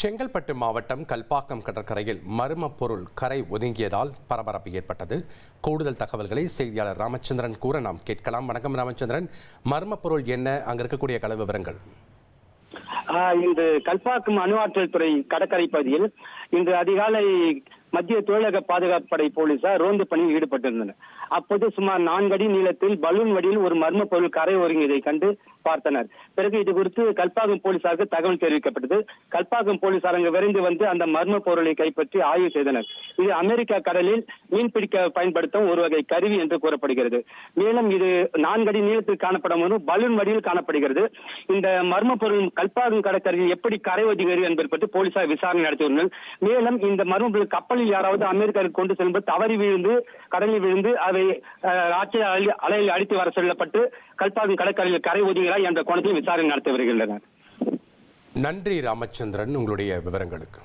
செங்கல்பட்டு மாவட்டம் கல்பாக்கம் கடற்கரையில் மர்ம பொருள் கரை ஒதுங்கியதால் பரபரப்பு ஏற்பட்டது. கூடுதல் தகவல்களை செய்தியாளர் ராமச்சந்திரன் கூற நாம் கேட்கலாம். வணக்கம் ராமச்சந்திரன், மர்ம பொருள் என்ன, அங்க இருக்கக்கூடிய கள விவரங்கள்? இன்று கல்பாக்கம் அணு ஆற்றல் துறை கடற்கரை பகுதியில் இன்று அதிகாலை மத்திய தொழிலக பாதுகாப்பு படை போலீசார் ரோந்து பணியில் ஈடுபட்டிருந்தனர். அப்போது சுமார் 4 அடி நீளத்தில் பலூன் வடிவில் ஒரு மர்ம பொருள் கரை ஒருங்கியதை கண்டு பார்த்தனர். பிறகு இது குறித்து கல்பாக்கம் போலீசாருக்கு தகவல் தெரிவிக்கப்பட்டது. கல்பாக்கம் போலீசார் அங்கு விரைந்து வந்து அந்த மர்ம பொருளை கைப்பற்றி ஆய்வு செய்தனர். இது அமெரிக்கா கடலில் மீன்பிடிக்க பயன்படுத்தும் ஒரு வகை கருவி என்று கூறப்படுகிறது. மேலும் இது 4 அடி நீளத்தில் காணப்படும் ஒரு பலூன் வடிவில் காணப்படுகிறது. இந்த மர்ம பொருள் கல்பாக்கம் கடற்கரையில் எப்படி கரை ஒதுங்குகிறது என்பது பற்றி போலீசார் விசாரணை நடத்தியுள்ளனர். மேலும் இந்த மர்ம பொருள் கப்பலில் யாராவது அமெரிக்காவுக்கு கொண்டு செல்லும்போது தவறி விழுந்து கடலில் விழுந்து அதை அலையில் அடித்து வர சொல்லப்பட்டு கல்பாக்கம் கடற்கரையில் கரை ஒதுங்குகிறார் என்ற கோணத்தில் விசாரணை நடத்தி வருகின்றனர். நன்றி ராமச்சந்திரன், உங்களுடைய விவரங்களுக்கு.